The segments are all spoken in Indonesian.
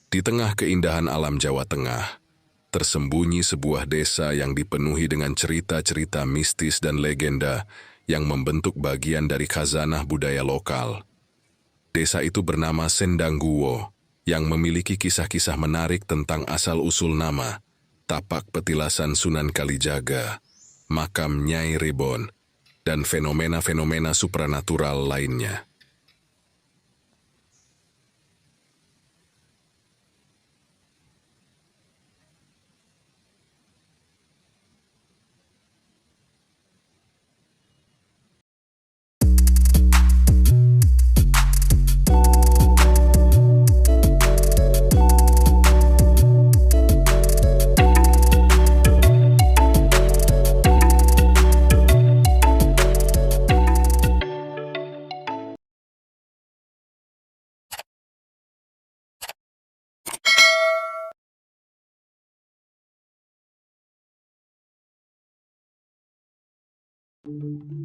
Di tengah keindahan alam Jawa Tengah, tersembunyi sebuah desa yang dipenuhi dengan cerita-cerita mistis dan legenda yang membentuk bagian dari khazanah budaya lokal. Desa itu bernama Sendangguwo, yang memiliki kisah-kisah menarik tentang asal-usul nama, tapak petilasan Sunan Kalijaga, makam Nyai Ribon, dan fenomena-fenomena supranatural lainnya.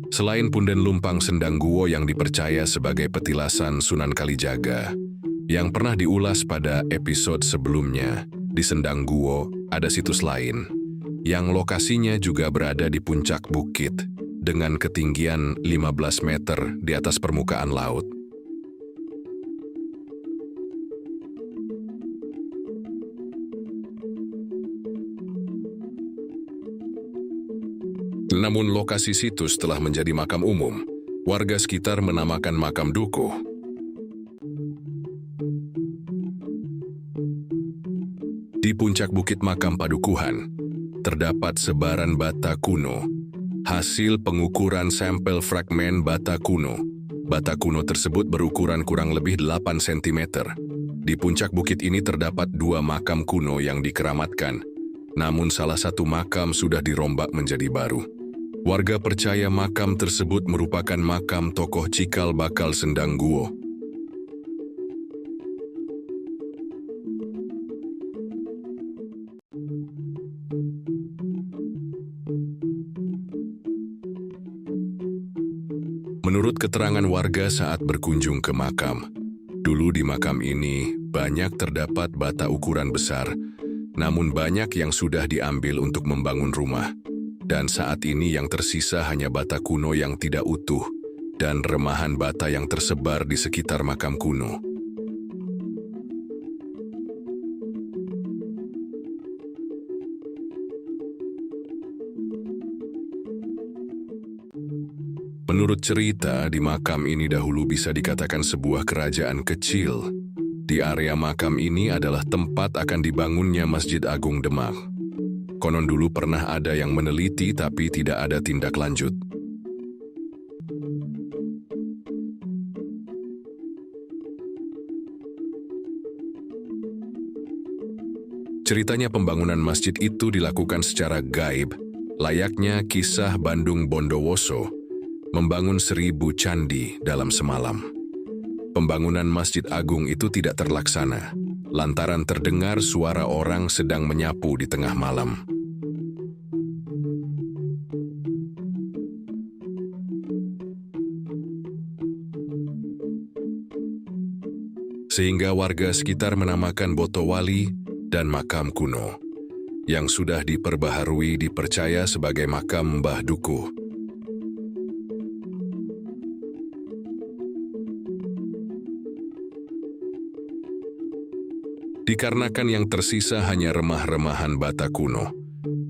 Selain Punden Lumpang Sendangguwo yang dipercaya sebagai petilasan Sunan Kalijaga, yang pernah diulas pada episode sebelumnya, di Sendangguwo ada situs lain, yang lokasinya juga berada di puncak bukit, dengan ketinggian 15 meter di atas permukaan laut. Namun lokasi situs telah menjadi makam umum. Warga sekitar menamakan makam dukuh. Di puncak bukit makam padukuhan, terdapat sebaran bata kuno, hasil pengukuran sampel fragmen bata kuno. Bata kuno tersebut berukuran kurang lebih 8 cm. Di puncak bukit ini terdapat 2 makam kuno yang dikeramatkan, namun salah satu makam sudah dirombak menjadi baru. Warga percaya makam tersebut merupakan makam tokoh cikal bakal Sendangguwo. Menurut keterangan warga saat berkunjung ke makam, dulu di makam ini banyak terdapat bata ukuran besar, namun banyak yang sudah diambil untuk membangun rumah. Dan saat ini yang tersisa hanya bata kuno yang tidak utuh dan remahan bata yang tersebar di sekitar makam kuno. Menurut cerita, di makam ini dahulu bisa dikatakan sebuah kerajaan kecil. Di area makam ini adalah tempat akan dibangunnya Masjid Agung Demak. Konon dulu pernah ada yang meneliti tapi tidak ada tindak lanjut. Ceritanya pembangunan masjid itu dilakukan secara gaib, layaknya kisah Bandung Bondowoso, membangun 1000 candi dalam semalam. Pembangunan Masjid Agung itu tidak terlaksana, lantaran terdengar suara orang sedang menyapu di tengah malam. Sehingga warga sekitar menamakan Botowali dan makam kuno, yang sudah diperbaharui dipercaya sebagai makam Mbah Dukuh. Dikarenakan yang tersisa hanya remah-remahan bata kuno,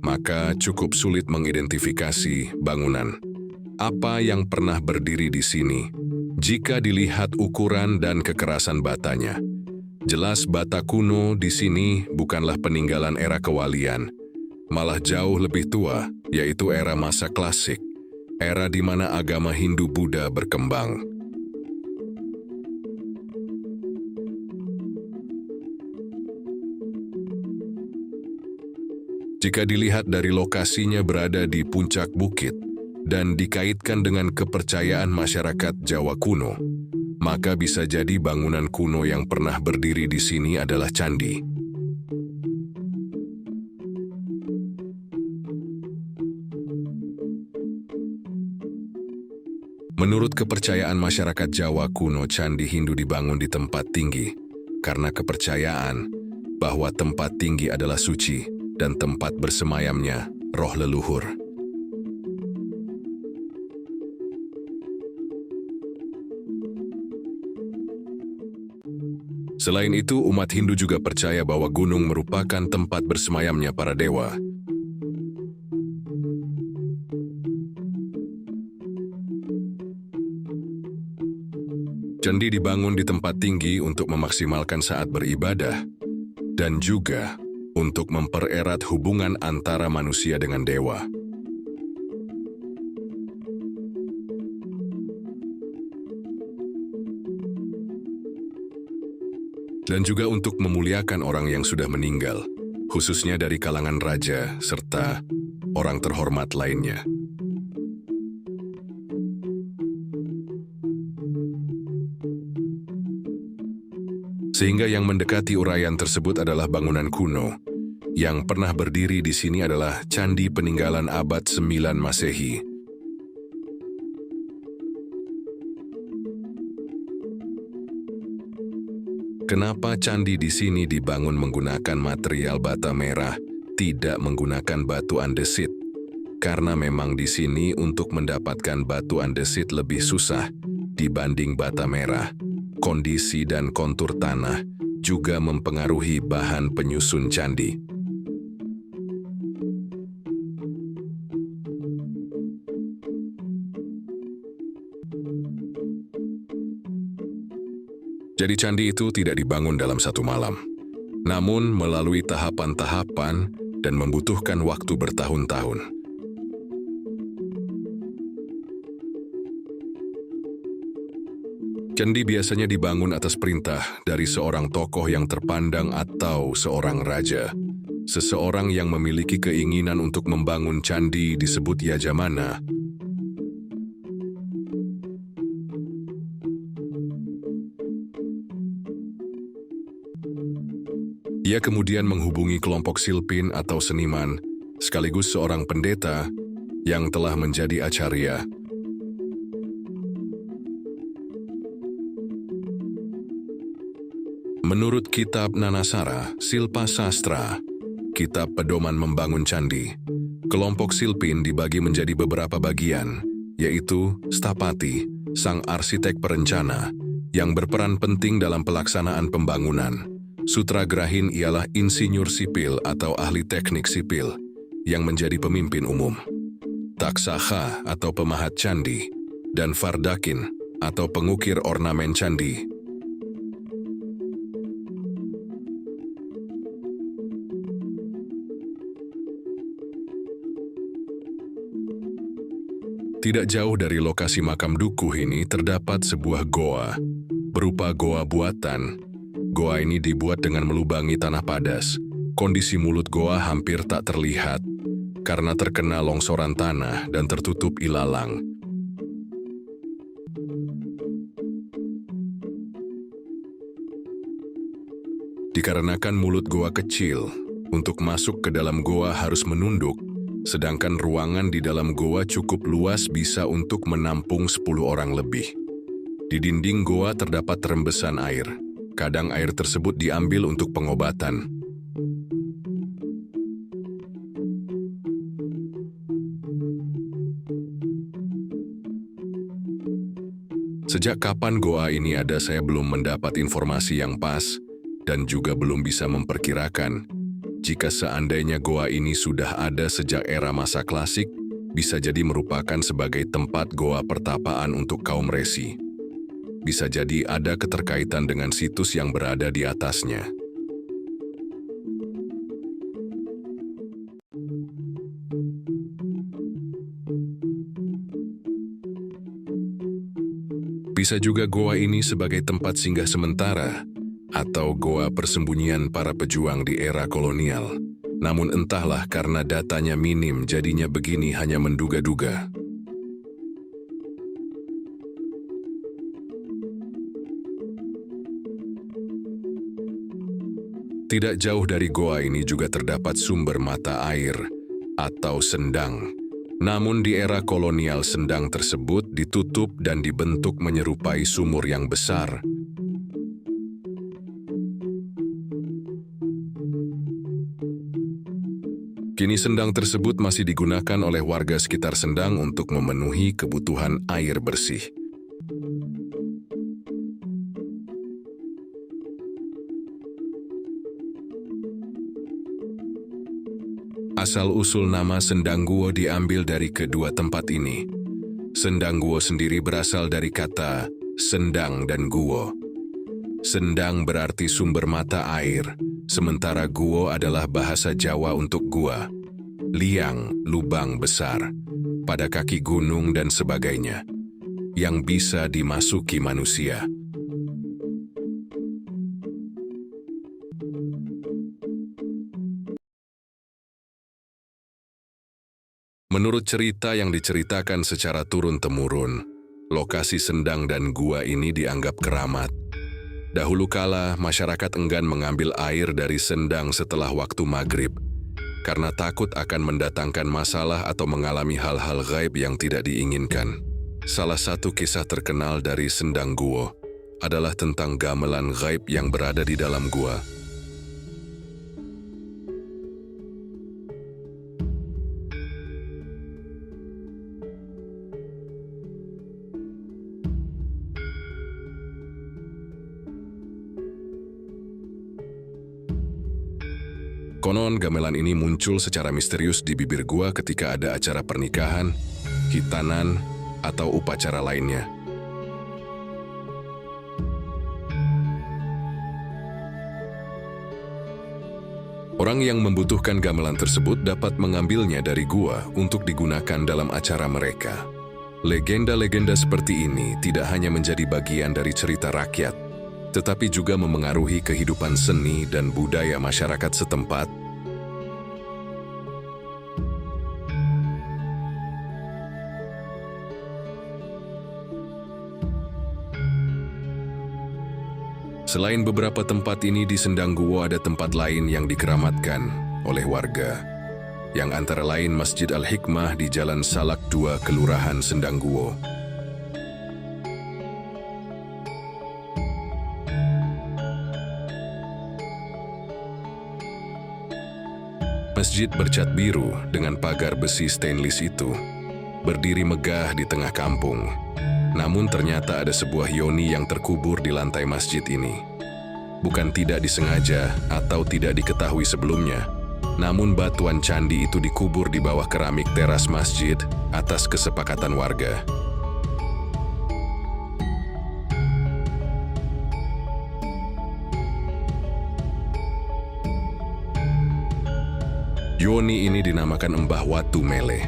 maka cukup sulit mengidentifikasi bangunan apa yang pernah berdiri di sini. Jika dilihat ukuran dan kekerasan batanya, jelas bata kuno di sini bukanlah peninggalan era kewalian, malah jauh lebih tua, yaitu era masa klasik, era di mana agama Hindu-Buddha berkembang. Jika dilihat dari lokasinya berada di puncak bukit dan dikaitkan dengan kepercayaan masyarakat Jawa kuno, maka bisa jadi bangunan kuno yang pernah berdiri di sini adalah candi. Menurut kepercayaan masyarakat Jawa kuno, candi Hindu dibangun di tempat tinggi karena kepercayaan bahwa tempat tinggi adalah suci dan tempat bersemayamnya roh leluhur. Selain itu, umat Hindu juga percaya bahwa gunung merupakan tempat bersemayamnya para dewa. Candi dibangun di tempat tinggi untuk memaksimalkan saat beribadah dan juga untuk mempererat hubungan antara manusia dengan dewa. Dan juga untuk memuliakan orang yang sudah meninggal, khususnya dari kalangan raja serta orang terhormat lainnya. Sehingga yang mendekati uraian tersebut adalah bangunan kuno. Yang pernah berdiri di sini adalah candi peninggalan abad 9 Masehi. Kenapa candi di sini dibangun menggunakan material bata merah, tidak menggunakan batu andesit? Karena memang di sini untuk mendapatkan batu andesit lebih susah dibanding bata merah. Kondisi dan kontur tanah juga mempengaruhi bahan penyusun candi. Jadi candi itu tidak dibangun dalam satu malam, namun melalui tahapan-tahapan dan membutuhkan waktu bertahun-tahun. Candi biasanya dibangun atas perintah dari seorang tokoh yang terpandang atau seorang raja. Seseorang yang memiliki keinginan untuk membangun candi disebut Yajamana. Ia kemudian menghubungi kelompok silpin atau seniman, sekaligus seorang pendeta yang telah menjadi acarya. Menurut kitab Nanasara, Silpa Sastra, kitab pedoman membangun candi, kelompok silpin dibagi menjadi beberapa bagian, yaitu stapati, sang arsitek perencana, yang berperan penting dalam pelaksanaan pembangunan. Sutragrahin ialah insinyur sipil atau ahli teknik sipil yang menjadi pemimpin umum. Taksaka atau pemahat candi, dan Fardakin atau pengukir ornamen candi. Tidak jauh dari lokasi makam dukuh ini terdapat sebuah goa, berupa goa buatan. Goa ini dibuat dengan melubangi tanah padas. Kondisi mulut goa hampir tak terlihat karena terkena longsoran tanah dan tertutup ilalang. Dikarenakan mulut goa kecil, untuk masuk ke dalam goa harus menunduk, sedangkan ruangan di dalam goa cukup luas bisa untuk menampung 10 orang lebih. Di dinding goa terdapat rembesan air. Kadang air tersebut diambil untuk pengobatan. Sejak kapan goa ini ada saya belum mendapat informasi yang pas dan juga belum bisa memperkirakan. Jika seandainya goa ini sudah ada sejak era masa klasik, bisa jadi merupakan sebagai tempat goa pertapaan untuk kaum Resi. Bisa jadi ada keterkaitan dengan situs yang berada di atasnya. Bisa juga goa ini sebagai tempat singgah sementara atau goa persembunyian para pejuang di era kolonial. Namun entahlah karena datanya minim jadinya begini hanya menduga-duga. Tidak jauh dari goa ini juga terdapat sumber mata air atau sendang. Namun di era kolonial sendang tersebut ditutup dan dibentuk menyerupai sumur yang besar. Kini sendang tersebut masih digunakan oleh warga sekitar Sendang untuk memenuhi kebutuhan air bersih. Asal-usul nama Sendangguo diambil dari kedua tempat ini. Sendangguo sendiri berasal dari kata sendang dan guo. Sendang berarti sumber mata air, sementara guo adalah bahasa Jawa untuk gua. Liang, lubang besar, pada kaki gunung dan sebagainya, yang bisa dimasuki manusia. Menurut cerita yang diceritakan secara turun-temurun, lokasi sendang dan gua ini dianggap keramat. Dahulu kala, masyarakat enggan mengambil air dari sendang setelah waktu maghrib, karena takut akan mendatangkan masalah atau mengalami hal-hal gaib yang tidak diinginkan. Salah satu kisah terkenal dari Sendang Guo adalah tentang gamelan gaib yang berada di dalam gua. Konon gamelan ini muncul secara misterius di bibir gua ketika ada acara pernikahan, hitanan, atau upacara lainnya. Orang yang membutuhkan gamelan tersebut dapat mengambilnya dari gua untuk digunakan dalam acara mereka. Legenda-legenda seperti ini tidak hanya menjadi bagian dari cerita rakyat, tetapi juga memengaruhi kehidupan seni dan budaya masyarakat setempat. Selain beberapa tempat ini di Sendangguo, ada tempat lain yang dikeramatkan oleh warga, yang antara lain Masjid Al-Hikmah di Jalan Salak 2, Kelurahan Sendangguo. Masjid bercat biru dengan pagar besi stainless itu berdiri megah di tengah kampung. Namun ternyata ada sebuah yoni yang terkubur di lantai masjid ini. Bukan tidak disengaja atau tidak diketahui sebelumnya, namun batuan candi itu dikubur di bawah keramik teras masjid atas kesepakatan warga. Yoni ini dinamakan Mbah Watu Mele.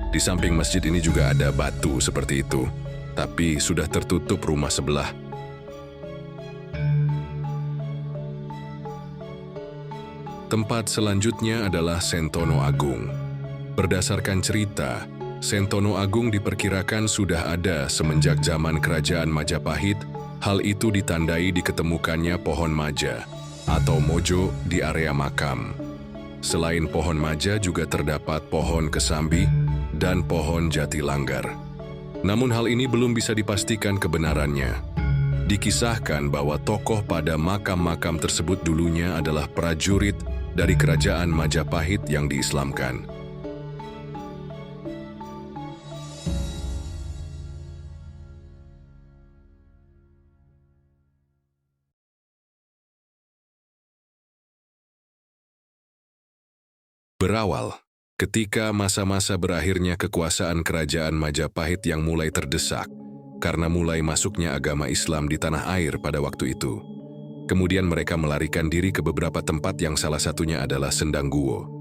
Di samping masjid ini juga ada batu seperti itu, tapi sudah tertutup rumah sebelah. Tempat selanjutnya adalah Sentono Agung. Berdasarkan cerita, Sentono Agung diperkirakan sudah ada semenjak zaman Kerajaan Majapahit. Hal itu ditandai diketemukannya pohon maja atau mojo di area makam. Selain pohon maja juga terdapat pohon kesambi dan pohon jati langgar. Namun hal ini belum bisa dipastikan kebenarannya. Dikisahkan bahwa tokoh pada makam-makam tersebut dulunya adalah prajurit dari Kerajaan Majapahit yang diislamkan. Berawal ketika masa-masa berakhirnya kekuasaan Kerajaan Majapahit yang mulai terdesak karena mulai masuknya agama Islam di tanah air pada waktu itu. Kemudian mereka melarikan diri ke beberapa tempat yang salah satunya adalah Sendangguo.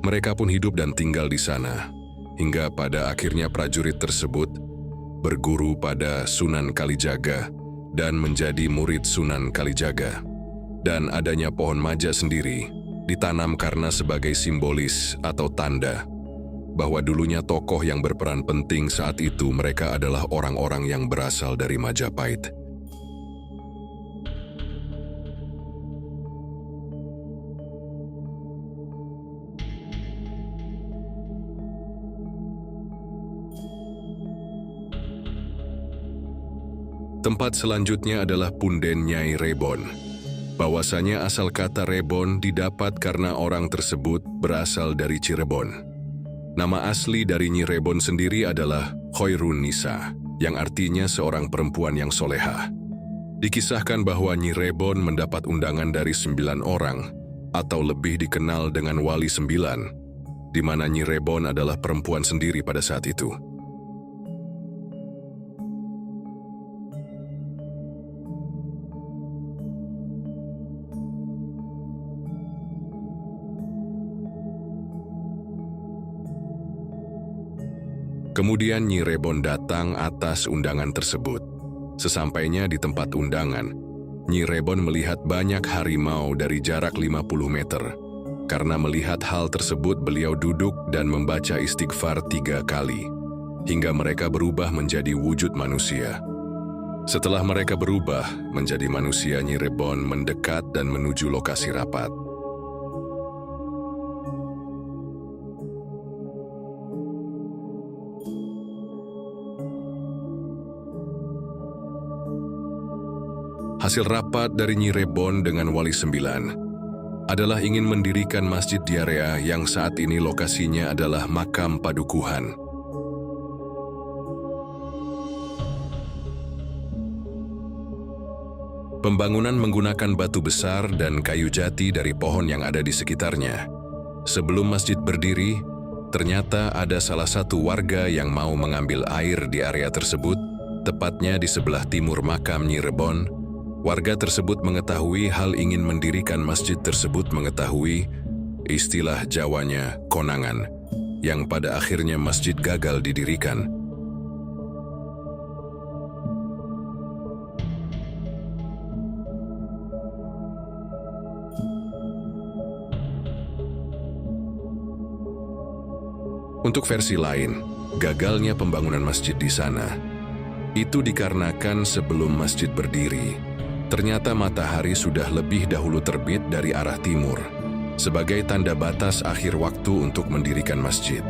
Mereka pun hidup dan tinggal di sana, hingga pada akhirnya prajurit tersebut berguru pada Sunan Kalijaga dan menjadi murid Sunan Kalijaga. Dan adanya pohon maja sendiri ditanam karena sebagai simbolis atau tanda bahwa dulunya tokoh yang berperan penting saat itu mereka adalah orang-orang yang berasal dari Majapahit. Tempat selanjutnya adalah Punden Nyai Rebon. Bahwasanya asal kata Rebon didapat karena orang tersebut berasal dari Cirebon. Nama asli dari Nyi Rebon sendiri adalah Khoirun Nisa, yang artinya seorang perempuan yang solehah. Dikisahkan bahwa Nyi Rebon mendapat undangan dari 9 orang, atau lebih dikenal dengan Wali 9, di mana Nyi Rebon adalah perempuan sendiri pada saat itu. Kemudian Nyi Rebon datang atas undangan tersebut. Sesampainya di tempat undangan, Nyi Rebon melihat banyak harimau dari jarak 50 meter. Karena melihat hal tersebut, beliau duduk dan membaca istighfar 3 kali, hingga mereka berubah menjadi wujud manusia. Setelah mereka berubah menjadi manusia, Nyi Rebon mendekat dan menuju lokasi rapat. Hasil rapat dari Nyi Rebon dengan Wali 9 adalah ingin mendirikan masjid di area yang saat ini lokasinya adalah makam padukuhan. Pembangunan menggunakan batu besar dan kayu jati dari pohon yang ada di sekitarnya. Sebelum masjid berdiri, ternyata ada salah satu warga yang mau mengambil air di area tersebut, tepatnya di sebelah timur makam Nyi Rebon. Warga tersebut mengetahui hal ingin mendirikan masjid tersebut, mengetahui istilah Jawanya konangan, yang pada akhirnya masjid gagal didirikan. Untuk versi lain, gagalnya pembangunan masjid di sana itu dikarenakan sebelum masjid berdiri, ternyata matahari sudah lebih dahulu terbit dari arah timur, sebagai tanda batas akhir waktu untuk mendirikan masjid.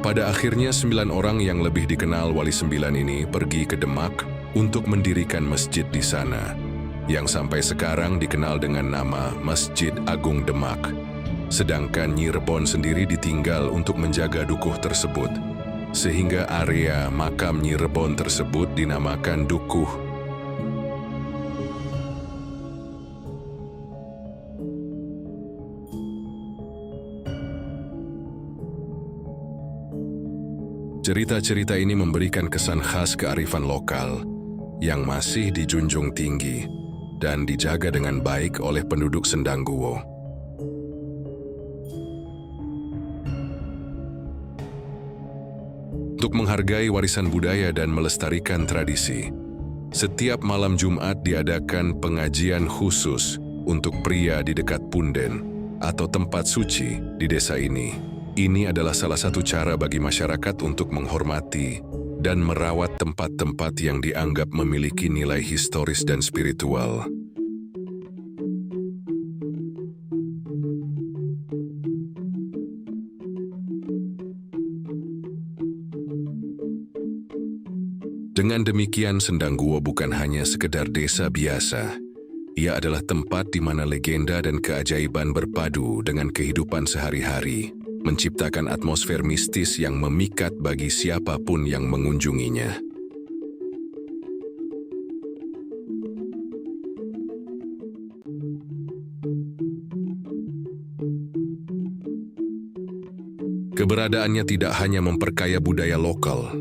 Pada akhirnya 9 orang yang lebih dikenal Wali 9 ini pergi ke Demak untuk mendirikan masjid di sana, yang sampai sekarang dikenal dengan nama Masjid Agung Demak. Sedangkan Nyi Rebon sendiri ditinggal untuk menjaga dukuh tersebut, sehingga area makam Nyi Rebon tersebut dinamakan Dukuh. Cerita-cerita ini memberikan kesan khas kearifan lokal yang masih dijunjung tinggi dan dijaga dengan baik oleh penduduk Sendangguwo. Untuk menghargai warisan budaya dan melestarikan tradisi, setiap malam Jumat diadakan pengajian khusus untuk pria di dekat Punden atau tempat suci di desa ini. Ini adalah salah satu cara bagi masyarakat untuk menghormati dan merawat tempat-tempat yang dianggap memiliki nilai historis dan spiritual. Dengan demikian, Sendangguwo bukan hanya sekedar desa biasa. Ia adalah tempat di mana legenda dan keajaiban berpadu dengan kehidupan sehari-hari, menciptakan atmosfer mistis yang memikat bagi siapapun yang mengunjunginya. Keberadaannya tidak hanya memperkaya budaya lokal,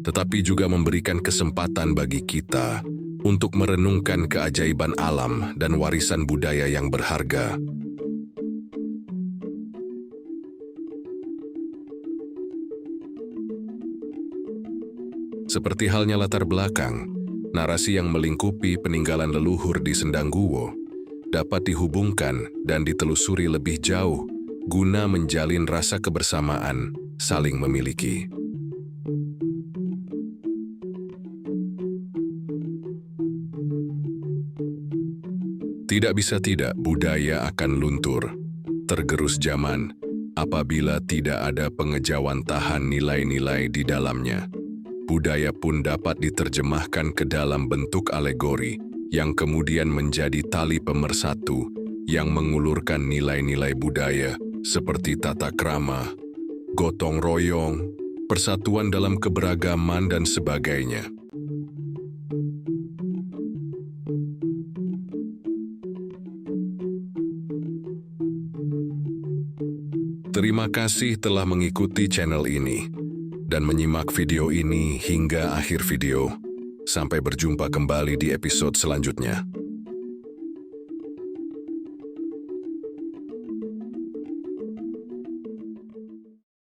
tetapi juga memberikan kesempatan bagi kita untuk merenungkan keajaiban alam dan warisan budaya yang berharga. Seperti halnya latar belakang, narasi yang melingkupi peninggalan leluhur di Sendangguwo dapat dihubungkan dan ditelusuri lebih jauh guna menjalin rasa kebersamaan saling memiliki. Tidak bisa tidak, budaya akan luntur, tergerus zaman, apabila tidak ada pengejawantahan nilai-nilai di dalamnya. Budaya pun dapat diterjemahkan ke dalam bentuk alegori yang kemudian menjadi tali pemersatu yang mengulurkan nilai-nilai budaya seperti tata krama, gotong royong, persatuan dalam keberagaman, dan sebagainya. Terima kasih telah mengikuti channel ini dan menyimak video ini hingga akhir video. Sampai berjumpa kembali di episode selanjutnya.